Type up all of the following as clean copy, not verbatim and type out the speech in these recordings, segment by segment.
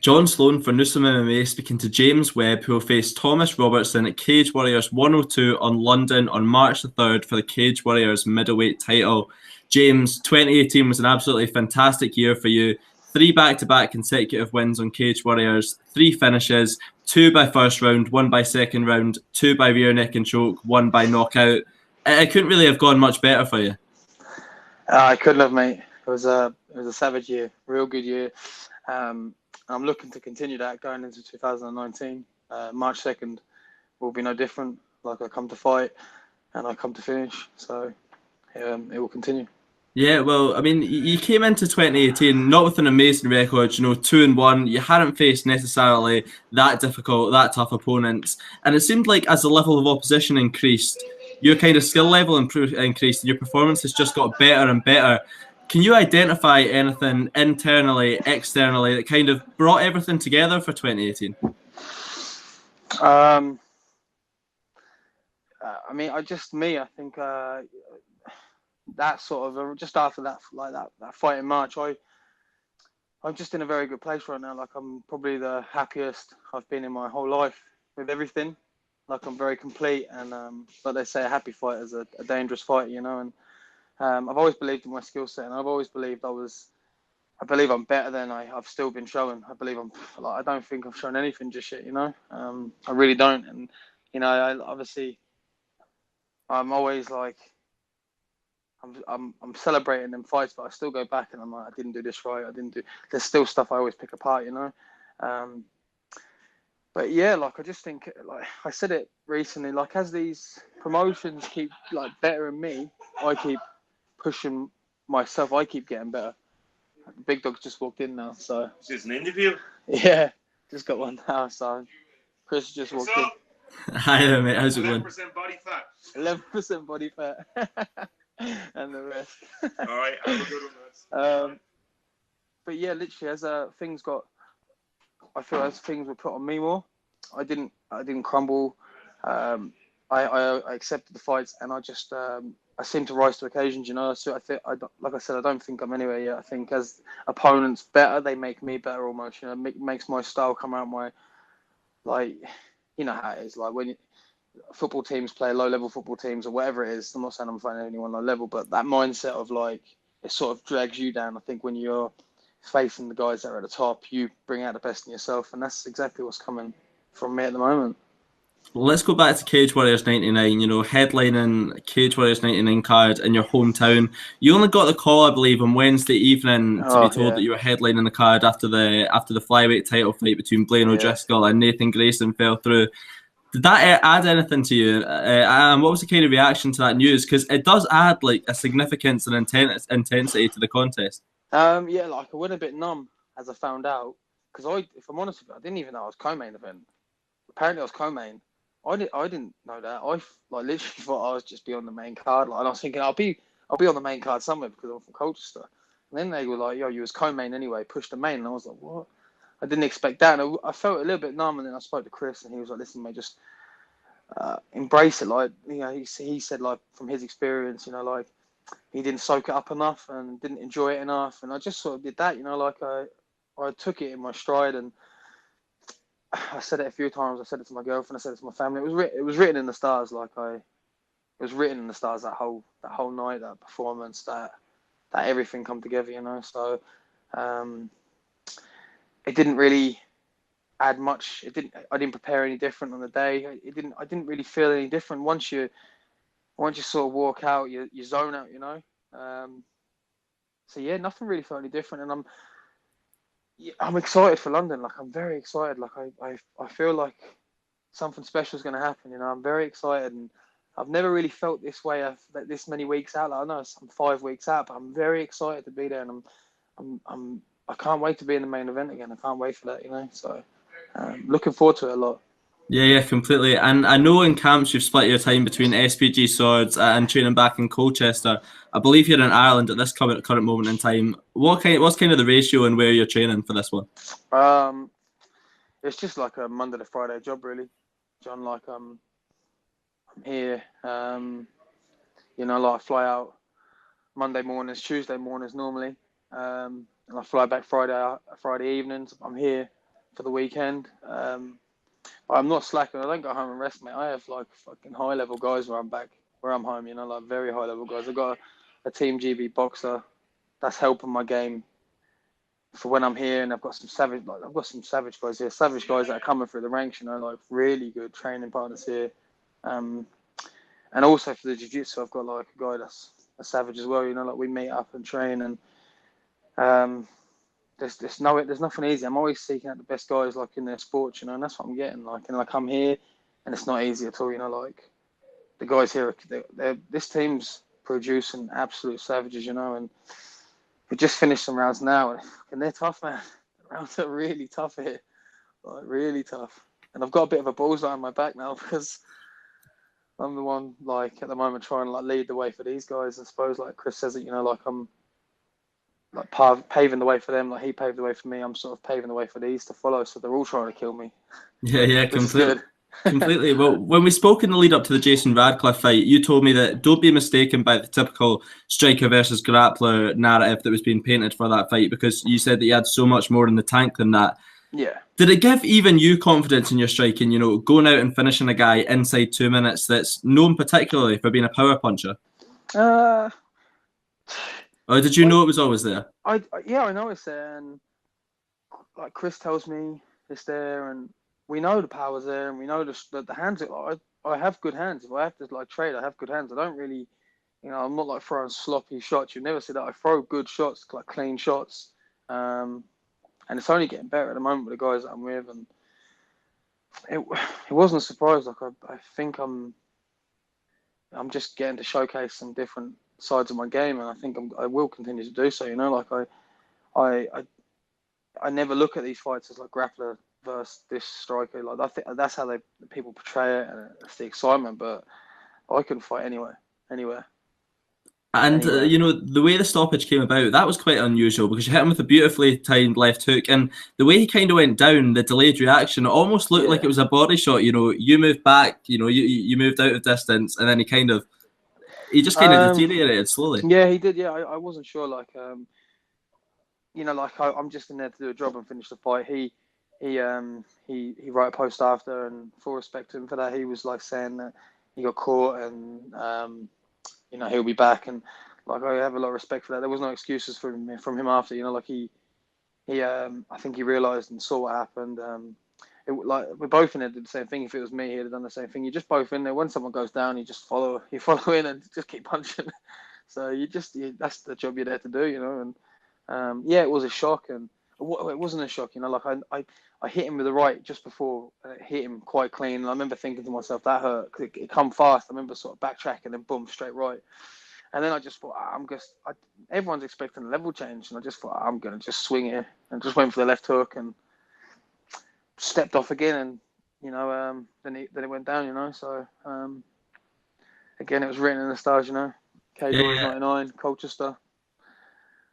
John Sloan for Newsome MMA speaking to James Webb, who will face Thomas Robertson at Cage Warriors 102 on London on March the 3rd for the Cage Warriors middleweight title. James, 2018 was an absolutely fantastic year for you. 3 back-to-back consecutive wins on Cage Warriors, 3 finishes, 2 by first round, 1 by second round, 2 by rear neck and choke, 1 by knockout. It couldn't really have gone much better for you. I couldn't have, mate. It was a savage year, real good year. I'm looking to continue that going into 2019. March 2nd will be no different. Like, I come to fight and I come to finish. So it will continue. Yeah, well, I mean, you came into 2018 not with an amazing record, 2-1. You hadn't faced necessarily that difficult, that tough opponents. And it seemed like as the level of opposition increased, your kind of skill level increased and your performance has just got better and better. Can you identify anything internally, externally that kind of brought everything together for 2018? I think that sort of just after that, like that fight in March, I'm just in a very good place right now. Like, I'm probably the happiest I've been in my whole life with everything. Like, I'm very complete, and like they say, a happy fight is a dangerous fight, and I've always believed in my skill set, and I've always believed I believe I'm better than I've still been showing. I believe I don't think I've shown anything just yet, I really don't. And, I'm always like, I'm celebrating them fights, but I still go back and I'm like, I didn't do this right. There's still stuff I always pick apart, But yeah, like, I just think, like I said it recently, like, as these promotions keep like bettering me, I keep pushing myself. I keep getting better. The big dog's just walked in now, so. Is this an interview? Yeah, just got one now, so. Chris just walked in. Hi there, mate. How's it going? 11% body fat. 11% body fat. And the rest. All right, have a good one, but yeah, literally, I feel as things were put on me more, I didn't crumble. I accepted the fights, and I just I seem to rise to occasions, So like I said, I don't think I'm anywhere yet. I think as opponents better, they make me better almost. Makes my style come out my, like, you know how it is. Like, when football teams play low-level football teams or whatever it is. I'm not saying I'm fighting anyone low level, but that mindset of, like, it sort of drags you down. I think when you're facing the guys that are at the top, you bring out the best in yourself, and that's exactly what's coming from me at the moment. Well, let's go back to Cage Warriors 99, headlining Cage Warriors 99 card in your hometown. You only got the call, I believe, on Wednesday evening to be told that you were headlining the card after the flyweight title fight between Blaine O'Driscoll and Nathan Grayson fell through. Did that add anything to you? And what was the kind of reaction to that news? Because it does add, like, a significance and intensity to the contest. Yeah, like, I went a bit numb as I found out. Because if I'm honest with you, I didn't even know I was co-main event. Apparently I was co-main. I didn't know that. I literally thought I was just be on the main card. Like, and I was thinking I'll be on the main card somewhere because I'm from Colchester. And then they were like, "Yo, you was co-main anyway. Push the main." And I was like, "What?" I didn't expect that. And I felt a little bit numb. And then I spoke to Chris, and he was like, "Listen, mate, just embrace it." Like, he said, like, from his experience, like, he didn't soak it up enough and didn't enjoy it enough. And I just sort of did that, like, I took it in my stride, and I said it a few times. I said it to my girlfriend. I said it to my family. It was written in the stars. Like, it was written in the stars that whole night, that performance, that everything come together. So it didn't really add much. I didn't prepare any different on the day. I didn't really feel any different once you sort of walk out, you zone out. So yeah, nothing really felt any different, and I'm excited for London. Like, I'm very excited. Like, I feel like something special is going to happen. I'm very excited, and I've never really felt this way this many weeks out. Like, I know I'm 5 weeks out, but I'm very excited to be there, and I can't wait to be in the main event again. I can't wait for that. So looking forward to it a lot. Yeah, completely. And I know in camps you've split your time between SPG Swords and training back in Colchester. I believe you're in Ireland at this current moment in time. What's kind of the ratio and where you're training for this one? It's just like a Monday to Friday job, really, John. Like, I'm here. Like, I fly out Monday mornings, Tuesday mornings normally, and I fly back Friday evenings. I'm here for the weekend. I'm not slacking. I don't go home and rest, mate. I have like fucking high level guys where I'm home. You know, like very high level guys. I've got a Team GB boxer that's helping my game for when I'm here, and I've got some savage guys here, savage guys that are coming through the ranks. You know, like really good training partners here. And also for the jiu-jitsu, I've got like a guy that's a savage as well. You know, like we meet up and train, and there's nothing easy. I'm always seeking out the best guys like in their sports, you know, and that's what I'm getting. Like, and I come here, and it's not easy at all. You know, like the guys here, this team's producing absolute savages, you know, and we just finished some rounds now, and they're tough, man. The rounds are really tough here, like really tough. And I've got a bit of a bullseye on my back now because I'm the one, like, at the moment trying to like lead the way for these guys. I suppose, like Chris says it, you know, like I'm like paving the way for them, like he paved the way for me. I'm sort of paving the way for these to follow. So they're all trying to kill me. Yeah, completely. Completely. Well, when we spoke in the lead up to the Jason Radcliffe fight, you told me that don't be mistaken by the typical striker versus grappler narrative that was being painted for that fight, because you said that you had so much more in the tank than that. Yeah. Did it give even you confidence in your striking, you know, going out and finishing a guy inside 2 minutes that's known particularly for being a power puncher? Or did you know it was always there? I know it's there, and like Chris tells me it's there, and we know the power's there, and we know the hands. I have good hands. If I have to like trade, I have good hands. I don't really, you know, I'm not like throwing sloppy shots. You never see that. I throw good shots, like clean shots, and it's only getting better at the moment with the guys that I'm with, and it wasn't a surprise. Like I think I'm just getting to showcase some different sides of my game, and I think I will continue to do so. You know, like I never look at these fights as like grappler versus this striker. Like I think that's how people portray it, and it's the excitement. But I can fight anywhere. And you know, the way the stoppage came about, that was quite unusual, because you hit him with a beautifully timed left hook, and the way he kind of went down, the delayed reaction, it almost looked like it was a body shot. You know, you moved back, you know, you moved out of distance, and then he just kind of deteriorated slowly. Yeah, he did. Yeah, I wasn't sure. Like, you know, like I'm just in there to do a job and finish the fight. He wrote a post after, and full respect to him for that. He was like saying that he got caught, and you know, he'll be back, and like I have a lot of respect for that. There was no excuses from him after. You know, like he I think he realised and saw what happened. Like we're both in there, did the same thing. If it was me, he'd have done the same thing. You're just both in there. When someone goes down, you follow in and just keep punching. So that's the job you're there to do, you know. And yeah, it was a shock, and it wasn't a shock, you know. Like I hit him with the right just before, hit him quite clean. And I remember thinking to myself, that hurt. It come fast. I remember sort of backtracking and boom, straight right. And then I just thought, everyone's expecting a level change, and I just thought, I'm gonna just swing it, and just went for the left hook and stepped off again, and you know, then it went down, you know. So again, it was written in the stars, you know. K-Boys 99, Colchester,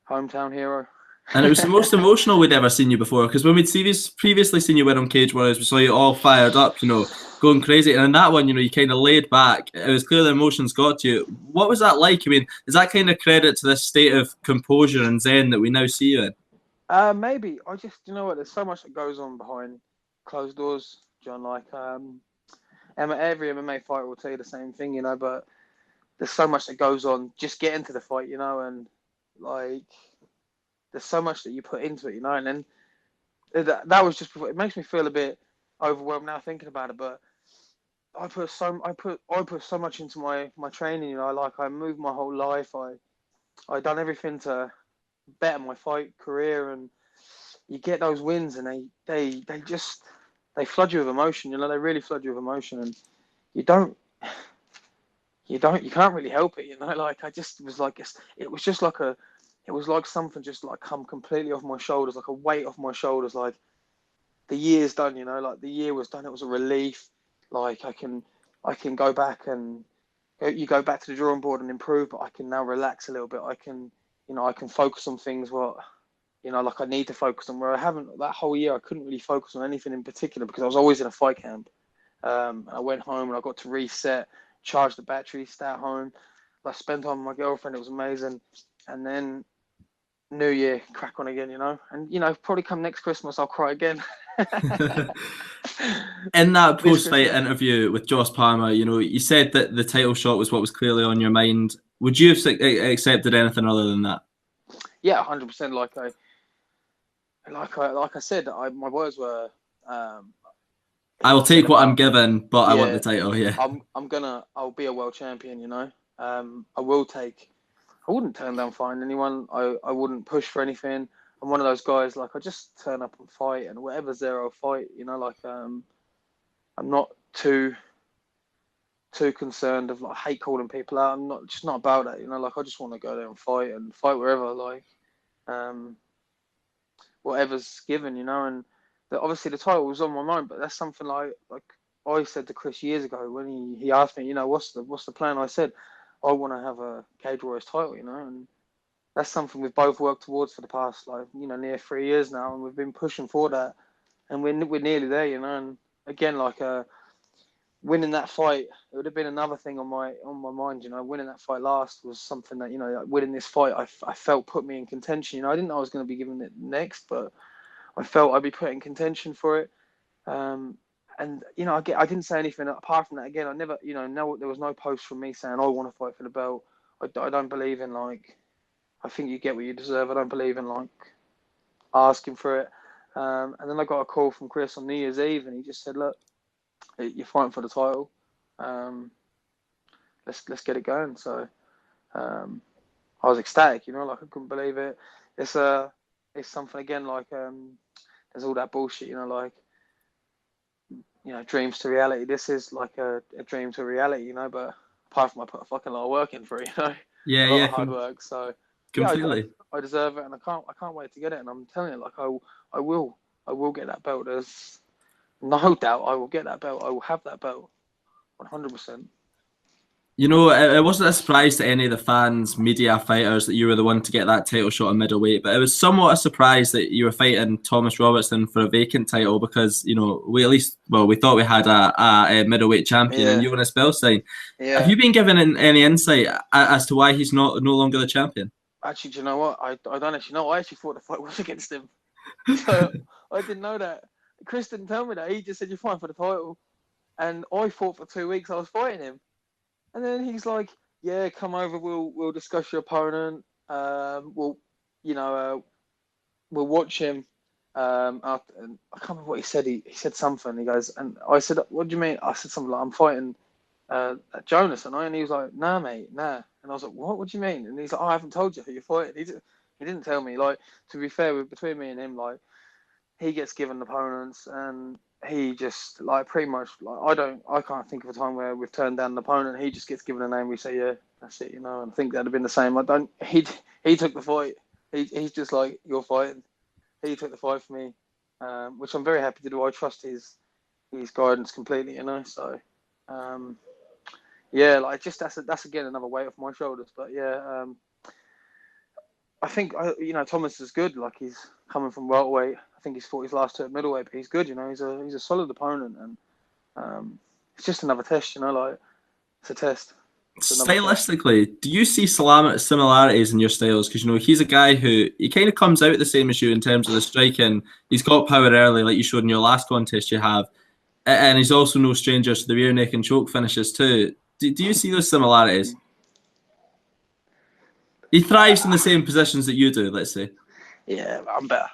hometown hero. And it was the most emotional we'd ever seen you before, because when we'd previously seen you win on Cage Warriors, we saw you all fired up, you know, going crazy. And in that one, you know, you kind of laid back. It was clear the emotions got to you. What was that like? I mean, is that kind of credit to this state of composure and zen that we now see you in? Maybe. You know what, there's so much that goes on behind closed doors, John. Like, every MMA fighter will tell you the same thing, you know, but there's so much that goes on just getting to the fight, you know, and like there's so much that you put into it, you know, and then that was just before. It makes me feel a bit overwhelmed now thinking about it, but I put so much into my training, you know. Like I moved my whole life. I done everything to better my fight career, and you get those wins, and they flood you with emotion, you know. They really flood you with emotion, and you can't really help it, you know. Like I just was like, it was like something just like come completely off my shoulders, like a weight off my shoulders. Like the year's done, you know. Like the year was done. It was a relief. Like I can go back, and you go back to the drawing board and improve, but I can now relax a little bit. I can focus on things like I need to focus on, where I haven't. That whole year I couldn't really focus on anything in particular because I was always in a fight camp. I went home and I got to reset, charge the battery, stay at home. I spent time with my girlfriend. It was amazing. And then New Year, crack on again, and probably come next Christmas I'll cry again. In that post-fight interview with Josh Palmer, you said that the title shot was what was clearly on your mind. Would you have accepted anything other than that? Yeah, 100%. Like I said, my words were, I will take what I'm given, but I want the title. Yeah, I'll be a world champion. I wouldn't turn down fighting anyone. I wouldn't push for anything. I'm one of those guys, I just turn up and fight, and whatever's there, I'll fight. I'm not too concerned of hate calling people out. I'm not about that. I just want to go there and fight wherever, whatever's given, and obviously the title was on my mind, but that's something like I said to Chris years ago when he asked me, what's the plan? I said, I want to have a Cage Warriors title, and that's something we've both worked towards for the past, near 3 years now, and we've been pushing for that, and we're nearly there, and again, winning that fight, it would have been another thing on my mind, winning that fight last was something that, winning this fight, I felt put me in contention, I didn't know I was going to be given it next, but I felt I'd be put in contention for it, and I didn't say anything apart from that. Again, I never, there was no post from me saying I want to fight for the belt. I don't believe in I think you get what you deserve. I don't believe in asking for it. And then I got a call from Chris on New Year's Eve, and he just said, "Look, you're fighting for the title. Let's get it going." So I was ecstatic, I couldn't believe it. It's something again there's all that bullshit, dreams to reality. This is a dream to reality, but apart from I put a fucking lot of work in for it, Yeah, a lot of hard work. So completely. Yeah, I deserve it, and I can't wait to get it. And I'm telling you, I will get that belt. There's no doubt I will get that belt. I will have that belt, 100%. It wasn't a surprise to any of the fans, media, fighters that you were the one to get that title shot in middleweight, but it was somewhat a surprise that you were fighting Thomas Robertsen for a vacant title because, we thought we had a middleweight champion and you and Spellstein. Yeah. Have you been given any insight as to why he's no longer the champion? Actually, do you know what? I don't actually know. I actually thought the fight was against him. So I didn't know that. Chris didn't tell me that. He just said, you're fighting for the title. And I thought for 2 weeks I was fighting him. And then he's like, yeah, come over. We'll discuss your opponent. We'll watch him. And I can't remember what he said. He said something. He goes, and I said, what do you mean? I said something like, I'm fighting Jonas. And he was like, nah, mate, nah. And I was like, what do you mean? And he's like, I haven't told you who you're fighting. He didn't tell me. To be fair, between me and him, he gets given opponents, and he just pretty much I can't think of a time where we've turned down an opponent. He just gets given a name. We say, yeah, that's it, and I think that'd have been the same. He took the fight. He's just like, you're fighting. He took the fight for me, which I'm very happy to do. I trust his guidance completely, So. Yeah, that's again another weight off my shoulders. But yeah, I think Thomas is good. He's coming from welterweight. I think he's fought his last two at middleweight, but he's good. He's a solid opponent, and it's just another test. It's a test. Stylistically, do you see similarities in your styles? Because he's a guy who he kind of comes out the same as you in terms of the striking. He's got power early, like you showed in your last contest you have, and he's also no stranger to the rear neck and choke finishes too. Do you see those similarities? He thrives in the same positions that you do, let's say. Yeah, I'm better.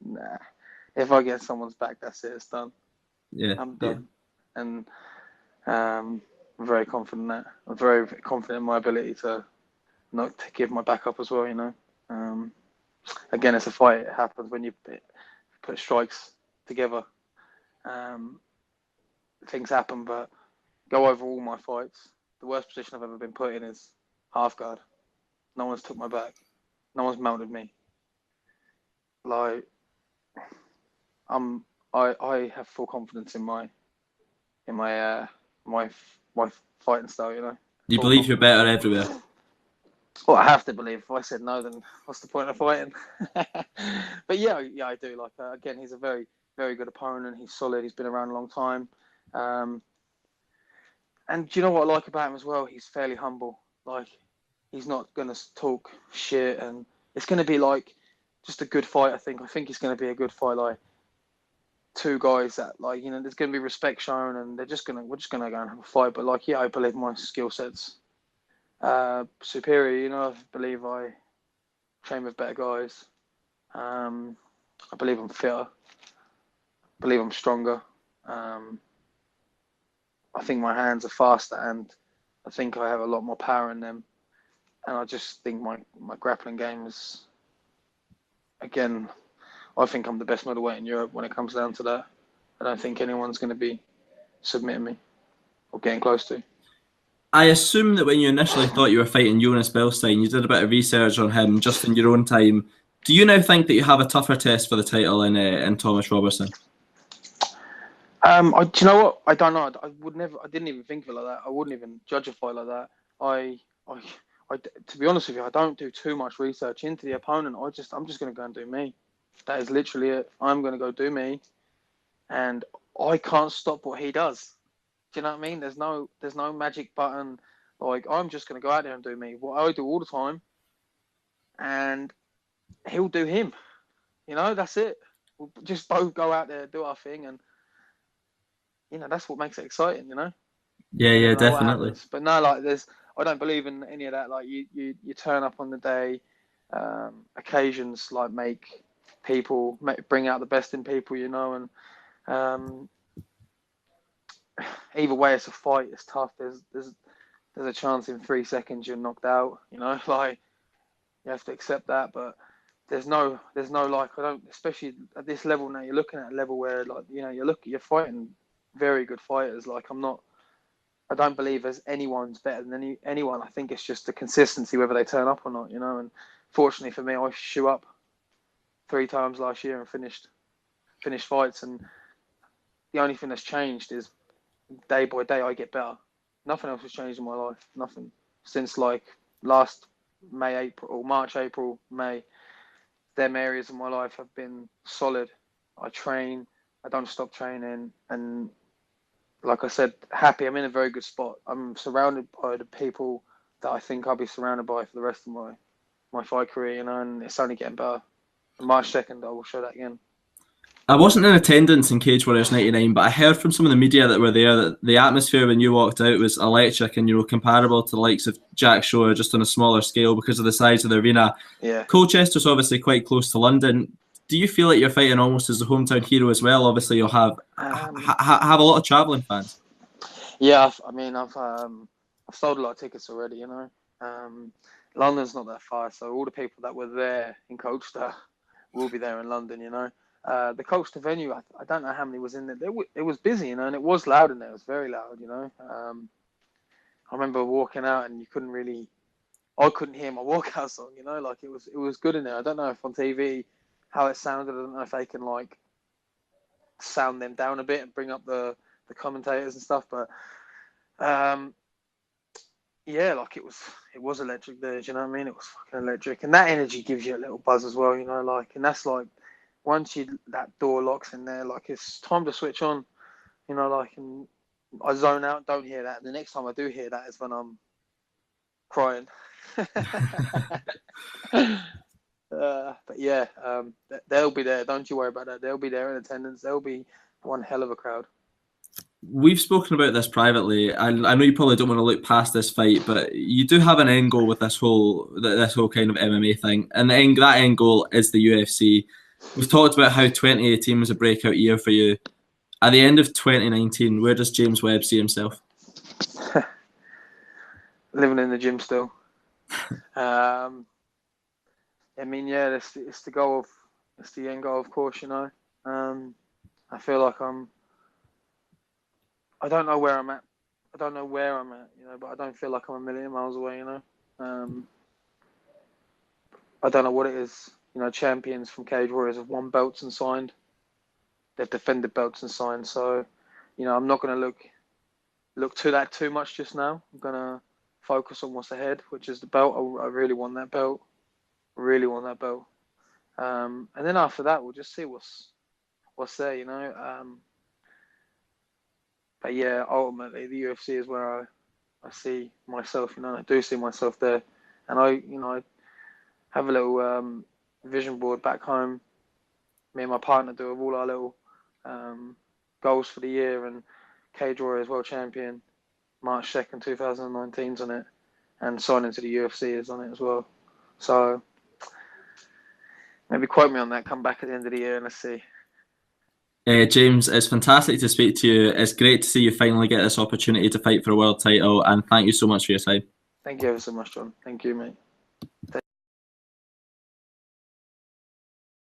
Nah. If I get someone's back, that's it. It's done. Yeah. I'm done. Yeah. And I'm very confident in that. I'm very confident in my ability to not to give my back up as well, Again, it's a fight. It happens when you put strikes together. Things happen, but go over all my fights. The worst position I've ever been put in is half guard. No one's took my back. No one's mounted me. I have full confidence in my fighting style. You believe you're better everywhere. Well, I have to believe. If I said no, then what's the point of fighting? But yeah, I do. Again, he's a very, very good opponent. He's solid. He's been around a long time. And do you know what I like about him as well? He's fairly humble. he's not going to talk shit, and it's going to be like just a good fight. I think it's going to be a good fight. Like two guys that like there's going to be respect shown, and we're just going to go and have a fight. But like I believe my skill sets superior. I believe I train with better guys. I believe I'm fitter. I believe I'm stronger. I think my hands are faster, and I think I have a lot more power in them. And I just think my grappling game is, again, I think I'm the best middleweight in Europe when it comes down to that. I don't think anyone's going to be submitting me or getting close to. I assume that when you initially thought you were fighting Jonas Belstein, you did a bit of research on him just in your own time. Do you now think that you have a tougher test for the title in Thomas Robertsen? Do you know what? I don't know. I would never. I didn't even think of it like that. I wouldn't even judge a fight like that. To be honest with you, I don't do too much research into the opponent. I'm just going to go and do me. That is literally it. I'm going to go do me, and I can't stop what he does. Do you know what I mean? There's no magic button. Like, I'm just going to go out there and do me. What I do all the time, and he'll do him. That's it. We'll just both go out there, do our thing, and that's what makes it exciting. Yeah, definitely. But no, like I don't believe in any of that. Like you turn up on the day. Occasions like bring out the best in people, and either way, it's a fight. It's tough. There's a chance in 3 seconds you're knocked out. Like you have to accept that. But there's no like I don't, especially at this level now. You're looking at a level where like you're fighting very good fighters. Like I don't believe there's anyone's better than anyone. I think it's just the consistency whether they turn up or not. And fortunately for me, I shoot up 3 times last year and finished fights, and the only thing that's changed is day by day I get better. Nothing else has changed in my life. Nothing since like last March, April, May. Them areas of my life have been solid. I train. I don't stop training, and like I said, happy. I'm in a very good spot. I'm surrounded by the people that I think I'll be surrounded by for the rest of my fight career, and it's only getting better. On March 2nd, I will show that again. I wasn't in attendance in Cage Warriors 99, but I heard from some of the media that were there that the atmosphere when you walked out was electric and, comparable to the likes of Jack Shore, just on a smaller scale because of the size of the arena. Yeah. Colchester's obviously quite close to London. Do you feel like you're fighting almost as a hometown hero as well? Obviously, you'll have a lot of travelling fans. Yeah, I've sold a lot of tickets already. London's not that far, so all the people that were there in Colchester will be there in London. The Colchester venue, I don't know how many was in there. It was busy, and it was loud in there. It was very loud. I remember walking out, and I couldn't hear my walkout song. Like it was good in there. I don't know if on TV how it sounded. I don't know if they can like sound them down a bit and bring up the commentators and stuff, but yeah, like it was electric there. Do you know what I mean? It was fucking electric, and that energy gives you a little buzz as well. Like, and that's like once that door locks in there, like it's time to switch on. Like, and I zone out, don't hear that. The next time I do hear that is when I'm crying. But yeah, they'll be there. Don't you worry about that. They'll be there in attendance. They'll be one hell of a crowd. We've spoken about this privately. I know you probably don't want to look past this fight, but you do have an end goal with this whole kind of MMA thing, and that end goal is the UFC. We've talked about how 2018 was a breakout year for you. At the end of 2019, where does James Webb see himself? Living in the gym still. I mean, yeah, it's the goal it's the end goal, of course. I feel like I don't know where I'm at. But I don't feel like I'm a million miles away. I don't know what it is. Champions from Cage Warriors have won belts and signed. They've defended belts and signed. So, I'm not going to look to that too much just now. I'm going to focus on what's ahead, which is the belt. I really want that belt. And then after that, we'll just see what's there. But yeah, ultimately the UFC is where I see myself. I do see myself there. And I have a little vision board back home. Me and my partner do of all our little goals for the year, and Cage Warriors World Champion, March 2nd, 2019 is on it, and signing to the UFC is on it as well. So maybe quote me on that, come back at the end of the year and let's see. James, it's fantastic to speak to you. It's great to see you finally get this opportunity to fight for a world title, and thank you so much for your time. Thank you ever so much, John. Thank you, mate.